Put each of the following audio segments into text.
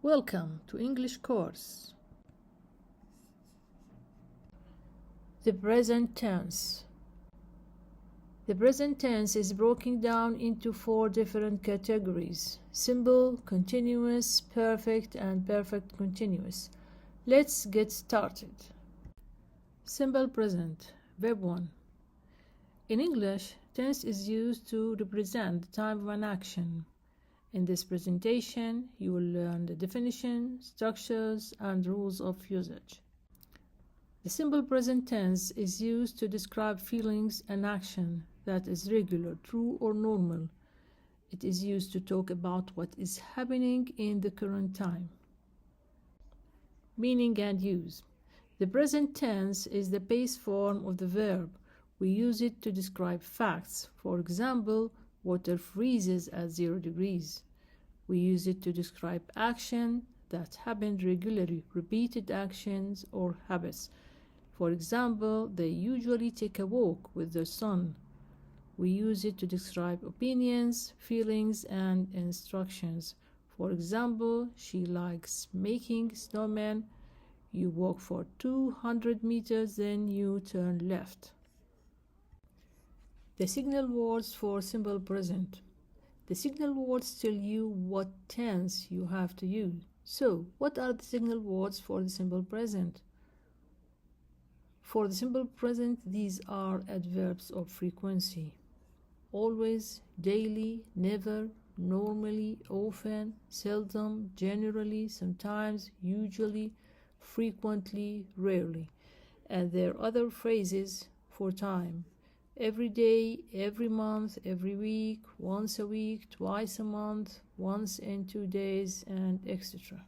Welcome to English course. The present tense. The present tense is broken down into 4 different categories: simple, continuous, perfect, and perfect continuous. Let's get started. Simple present. Verb 1. In English, tense is used to represent the time of an action. In this presentation, you will learn the definition, structures, and rules of usage. The simple present tense is used to describe feelings and action that is regular, true, or normal. It is used to talk about what is happening in the current time. Meaning and use. The present tense is the base form of the verb. We use it to describe facts. For example, water freezes at 0 degrees. We use it to describe action that happened regularly, repeated actions or habits. For example, they usually take a walk with their son. We use it to describe opinions, feelings, and instructions. For example, she likes making snowmen. You walk for 200 meters, then you turn left. The signal words for simple present. The signal words tell you what tense you have to use. So, what are the signal words for the simple present? For the simple present, these are adverbs of frequency: always, daily, never, normally, often, seldom, generally, sometimes, usually, frequently, rarely. And there are other phrases for time: every day, every month, every week, once a week, twice a month, once in 2 days, and etc.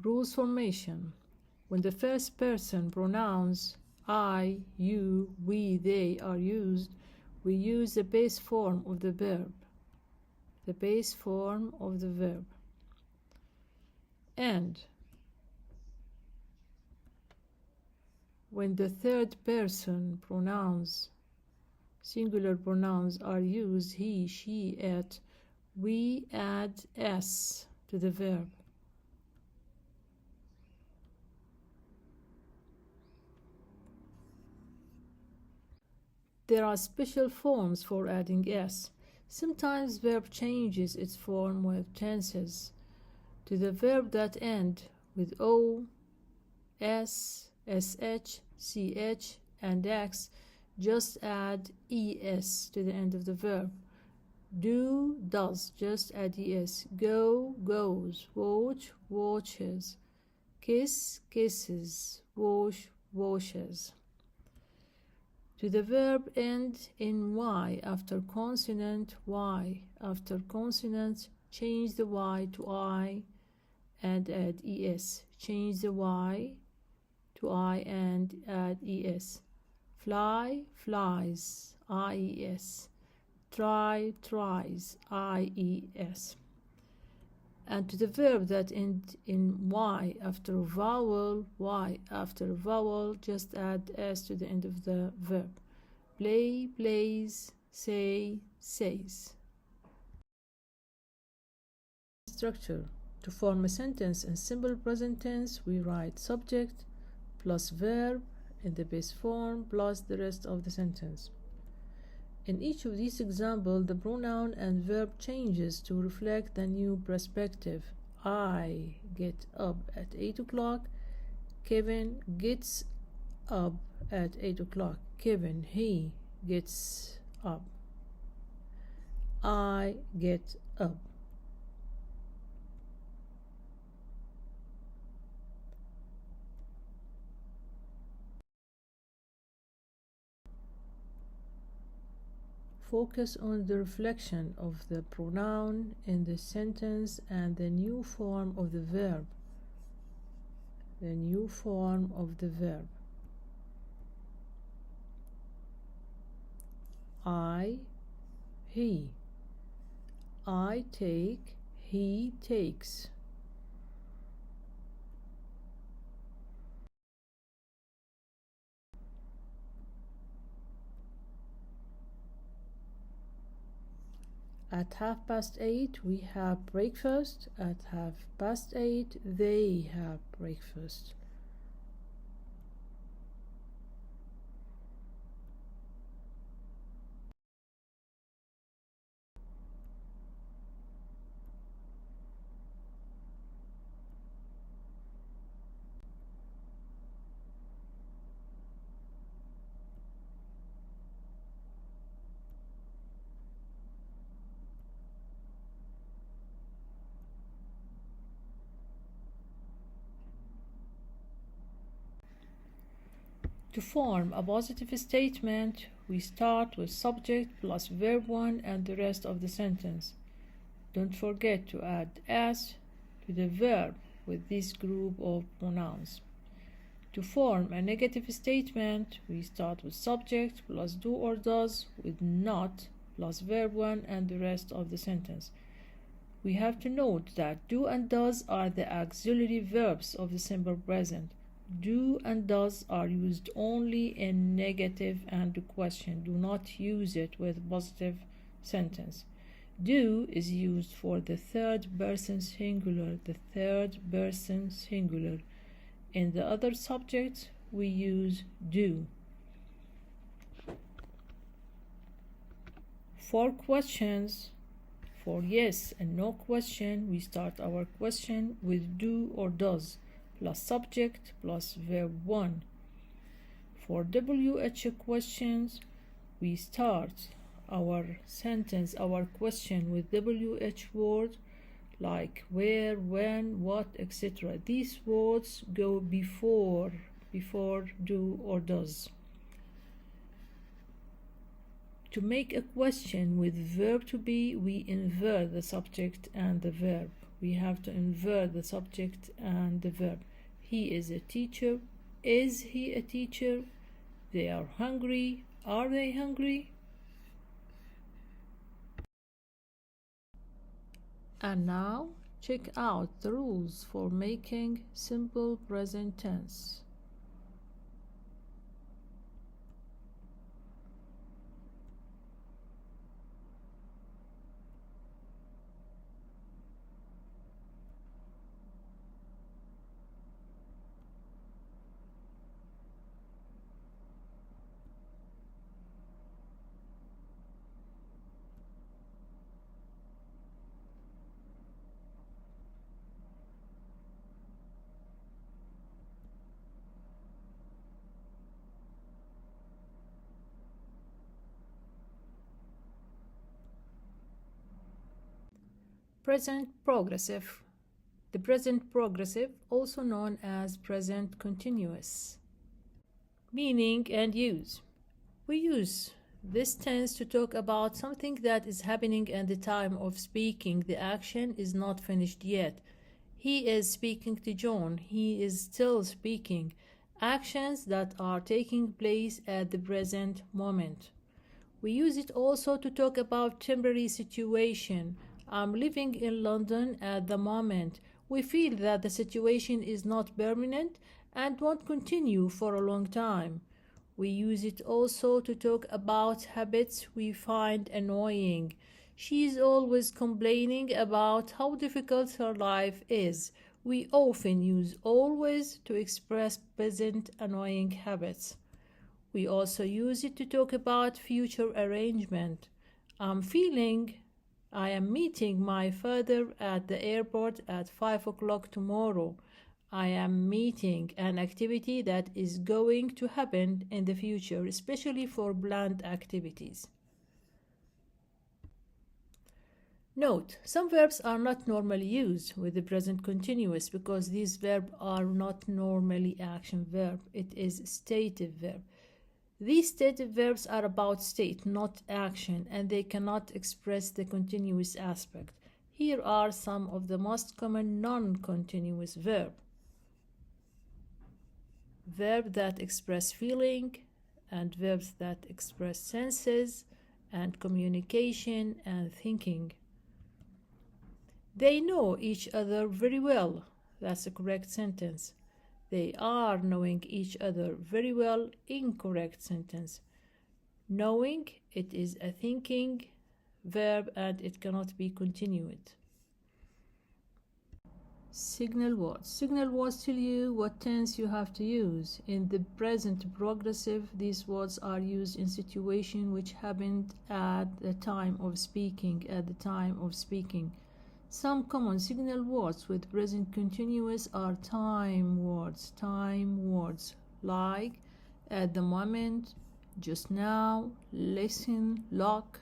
Rules formation. When the first person pronouns I, you, we, they are used, we use the base form of the verb. The base form of the verb. And when the third person pronouns, singular pronouns, are used, he, she, it, we add s to the verb. There are special forms for adding s. Sometimes verb changes its form with tenses. To the verb that end with o, s, sh, ch, and x, just add es to the end of the verb. Do, does, just add es. Go, goes. Watch, watches. Kiss, kisses. Wash, washes. To the verb end in y after consonant, y. After consonant, change the y to I and add es. Change the y to I and add es. Fly, flies, ies. Try, tries, ies. And to the verb that end in y after vowel, just add s to the end of the verb. Play, plays, say, says. Structure. To form a sentence in simple present tense, we write subject plus verb in the base form plus the rest of the sentence. In each of these examples, the pronoun and verb changes to reflect the new perspective. I get up at 8 o'clock. Kevin gets up at 8 o'clock. Kevin, he gets up. I get up. Focus on the reflection of the pronoun in the sentence and the new form of the verb. The new form of the verb. I, he. I take, he takes. At 8:30 we have breakfast. At 8:30 they have breakfast. To form a positive statement, we start with subject plus verb 1 and the rest of the sentence. Don't forget to add s to the verb with this group of pronouns. To form a negative statement, we start with subject plus do or does with not plus verb 1 and the rest of the sentence. We have to note that do and does are the auxiliary verbs of the simple present. Do and does are used only in negative and question. Do not use it with positive sentence. Do is used for the third person singular, In the other subjects, we use do. For questions, for yes and no question, we start our question with do or does plus subject plus verb 1. For WH questions, we start our sentence, our question with WH word like where, when, what, etc. These words go before do or does. To make a question with verb to be, we invert the subject and the verb. We have to invert the subject and the verb. He is a teacher. Is he a teacher? They are hungry. Are they hungry? And now check out the rules for making simple present tense. Present progressive. The present progressive, also known as present continuous. Meaning and use. We use this tense to talk about something that is happening at the time of speaking. The action is not finished yet. He is speaking to John. He is still speaking. Actions that are taking place at the present moment. We use it also to talk about temporary situation. I'm living in London at the moment. We feel that the situation is not permanent and won't continue for a long time. We use it also to talk about habits we find annoying. She is always complaining about how difficult her life is. We often use always to express present annoying habits. We also use it to talk about future arrangement. I am meeting my father at the airport at 5 o'clock tomorrow. I am meeting an activity that is going to happen in the future, especially for planned activities. Note, some verbs are not normally used with the present continuous because these verbs are not normally action verb. It is stative verb. These stative verbs are about state, not action, and they cannot express the continuous aspect. Here are some of the most common non-continuous verbs. Verbs that express feeling, and verbs that express senses, and communication and thinking. They know each other very well. That's a correct sentence. They are knowing each other very well. Incorrect sentence. Knowing, it is a thinking verb and it cannot be continued. Signal words. Signal words tell you what tense you have to use. In the present progressive, these words are used in situations which happened at the time of speaking. Some common signal words with present continuous are time words, like at the moment, just now, listen, look,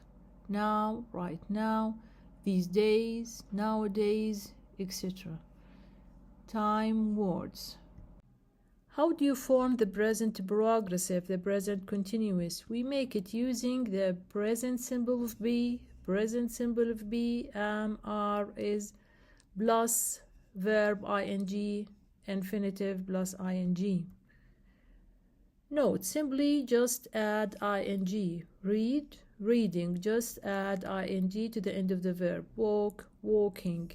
now, right now, these days, nowadays, etc. Time words. How do you form the present progressive, the present continuous? We make it using the present symbol of be, am, are, is, plus verb ing, infinitive plus ing. Note, simply just add ing. Read, reading, just add ing to the end of the verb. Walk, walking.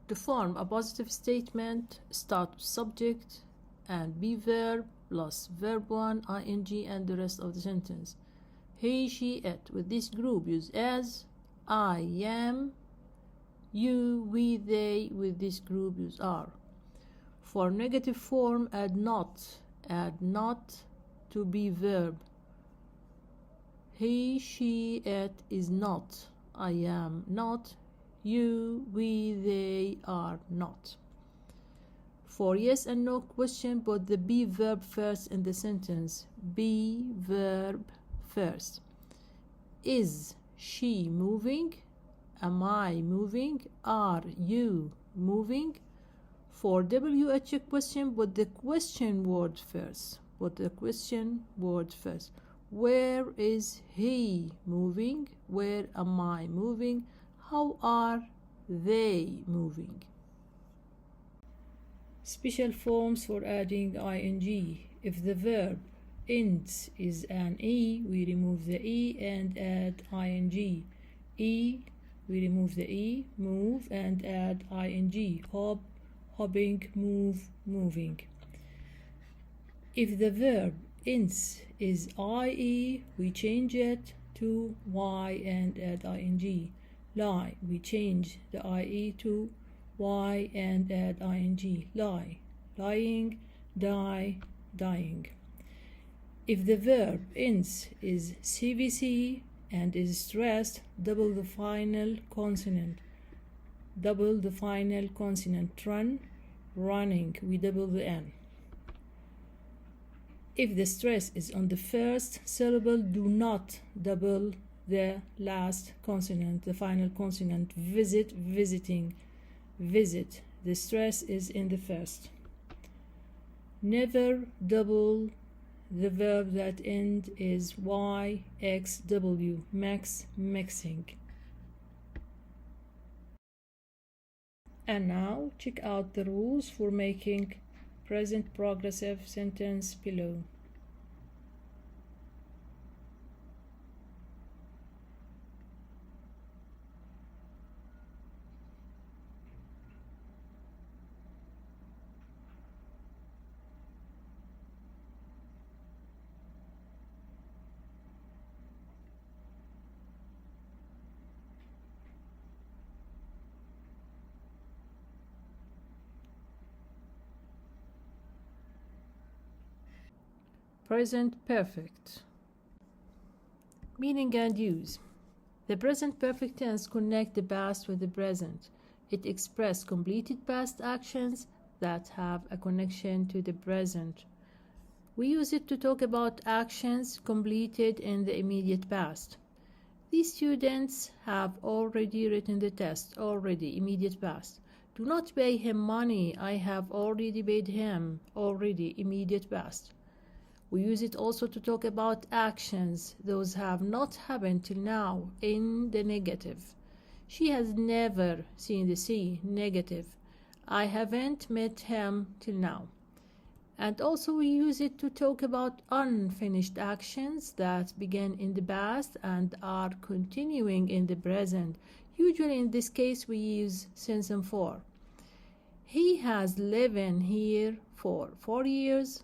To form a positive statement, start with subject and be verb plus verb 1, ing, and the rest of the sentence. He, she, it. With this group, use as, I am, you, we, they. With this group, use are. For negative form, add not to be verb. He, she, it is not. I am not. You, we, they are not. For yes and no question, put the be verb first in the sentence. Be verb first. Is she moving? Am I moving? Are you moving? For WH question, put the question word first. Where is he moving? Where am I moving? How are they moving? Special forms for adding ing. If the verb ends is an e, we remove the e and add ing. We remove the e, move, and add ing. Hop, hopping, move, moving. If the verb ends is ie, we change it to y and add ing. Lie, we change the ie to y and add ing. Lie, lying, die, dying. If the verb ends is cvc and is stressed, double the final consonant. Run, running, we double the n. If the stress is on the first syllable, do not double the last consonant, the final consonant. Visit, visiting, visit. The stress is in the first. Never double the verb that end is y, x, w. Mix, mixing. And now check out the rules for making present progressive sentence below. Present perfect. Meaning and use. The present perfect tense connects the past with the present. It expresses completed past actions that have a connection to the present. We use it to talk about actions completed in the immediate past. These students have already written the test. Already, immediate past. Do not pay him money. I have already paid him. Already, immediate past. We use it also to talk about actions. Those have not happened till now, in the negative. She has never seen the sea, negative. I haven't met him till now. And also we use it to talk about unfinished actions that began in the past and are continuing in the present. Usually in this case we use since and for. He has lived here for 4 years.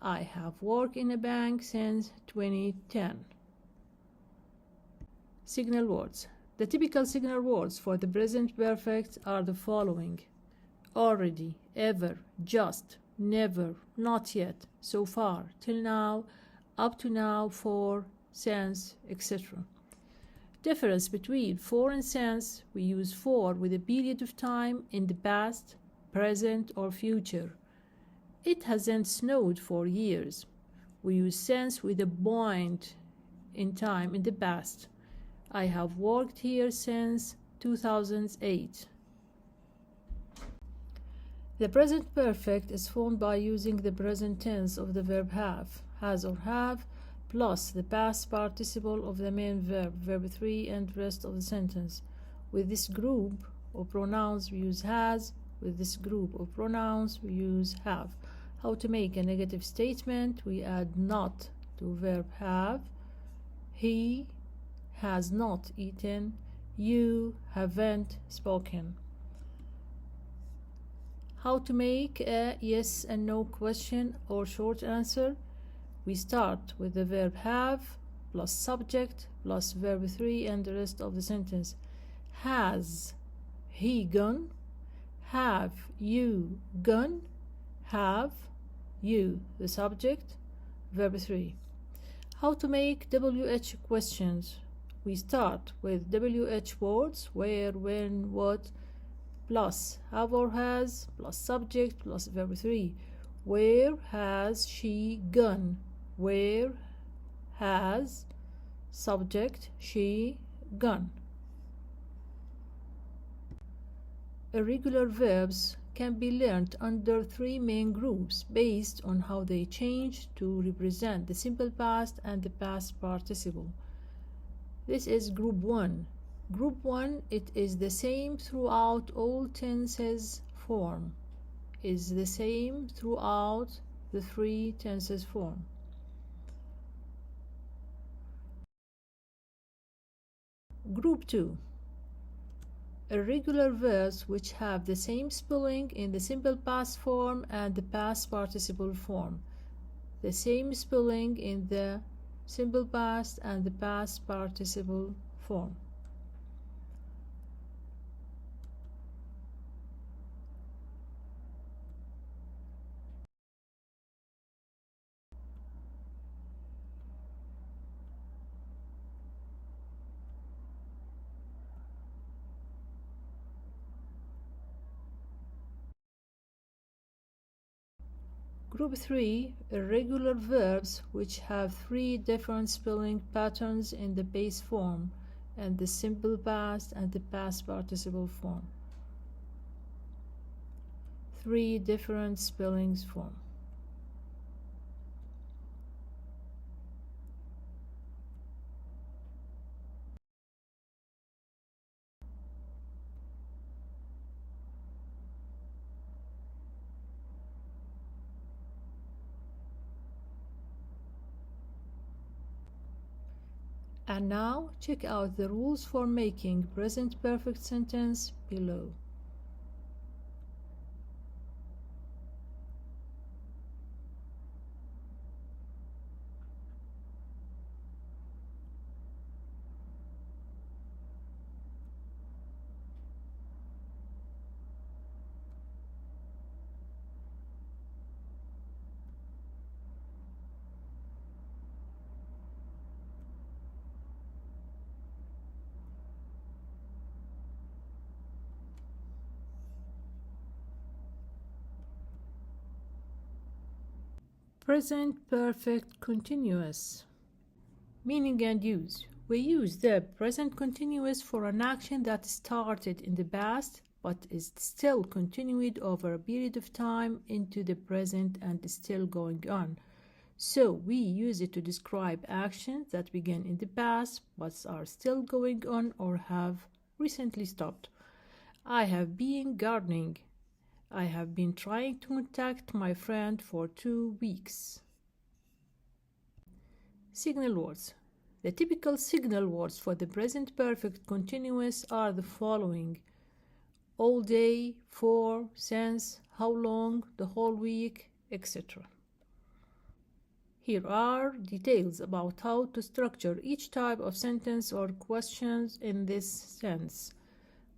I have worked in a bank since 2010. Signal words. The typical signal words for the present perfect are the following: already, ever, just, never, not yet, so far, till now, up to now, for, since, etc. Difference between for and since: we use for with a period of time in the past, present, or future. It hasn't snowed for years. We use since with a point in time in the past. I have worked here since 2008. The present perfect is formed by using the present tense of the verb have, has or have, plus the past participle of the main verb, verb 3, and rest of the sentence. With this group of pronouns we use has, with this group of pronouns we use have. How to make a negative statement: we add not to verb have. He has not eaten. You haven't spoken. How to make a yes and no question or short answer: we start with the verb have plus subject plus verb 3 and the rest of the sentence. Has he gone? Have you gone? Have you, the subject, verb 3. How to make WH questions: we start with WH words: where, when, what, plus have or has, plus subject, plus verb 3. Where has she gone? Where has, subject, she gone. Irregular verbs can be learned under three main groups based on how they change to represent the simple past and the past participle. This is group 1. Group 1, it is the same throughout all tenses form. Is the same throughout the three tenses form. Group 2. Irregular verbs which have the same spelling in the simple past form and the past participle form. The same spelling in the simple past and the past participle form. Group 3, irregular verbs which have three different spelling patterns in the base form and the simple past and the past participle form. Three different spellings form. And now check out the rules for making present perfect sentence below. Present perfect continuous. Meaning and use. We use the present continuous for an action that started in the past but is still continued over a period of time into the present and is still going on. So we use it to describe actions that began in the past but are still going on or have recently stopped. I have been gardening. I have been trying to contact my friend for 2 weeks. Signal words. The typical signal words for the present perfect continuous are the following: all day, for, since, how long, the whole week, etc. Here are details about how to structure each type of sentence or questions in this sense.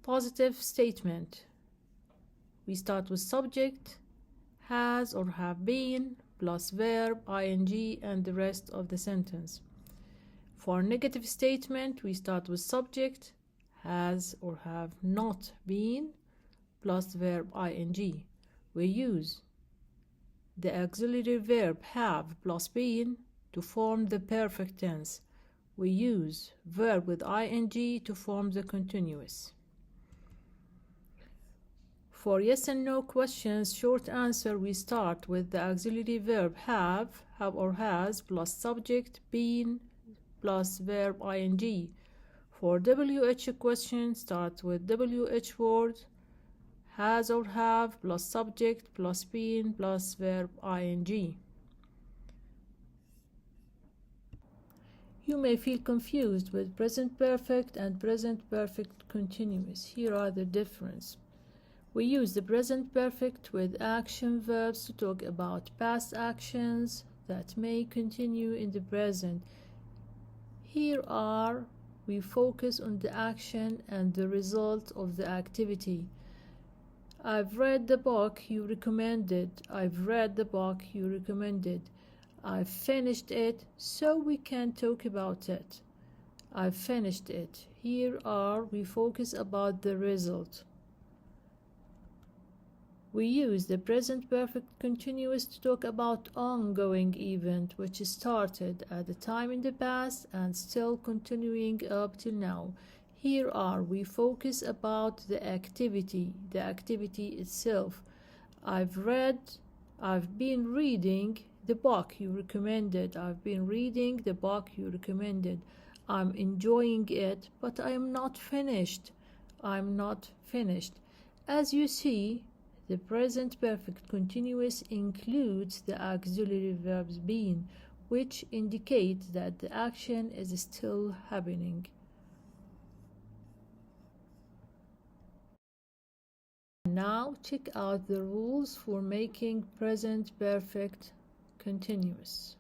Positive statement. We start with subject, has or have been, plus verb, ing, and the rest of the sentence. For negative statement, we start with subject, has or have not been, plus verb ing. We use the auxiliary verb have plus been to form the perfect tense. We use verb with ing to form the continuous. For yes and no questions, short answer, we start with the auxiliary verb have or has, plus subject, been, plus verb ing. For WH question, start with WH word, has or have, plus subject, plus been, plus verb ing. You may feel confused with present perfect and present perfect continuous. Here are the difference. We use the present perfect with action verbs to talk about past actions that may continue in the present. Here we focus on the action and the result of the activity. I've read the book you recommended. I've read the book you recommended. I've finished it, so we can talk about it. I've finished it. Here we focus about the result. We use the present perfect continuous to talk about ongoing event which started at the time in the past and still continuing up till now. Here we focus about the activity itself. I've been reading the book you recommended. I've been reading the book you recommended. I'm enjoying it, but I am not finished. I'm not finished. As you see, the present perfect continuous includes the auxiliary verbs been, which indicates that the action is still happening. Now check out the rules for making present perfect continuous.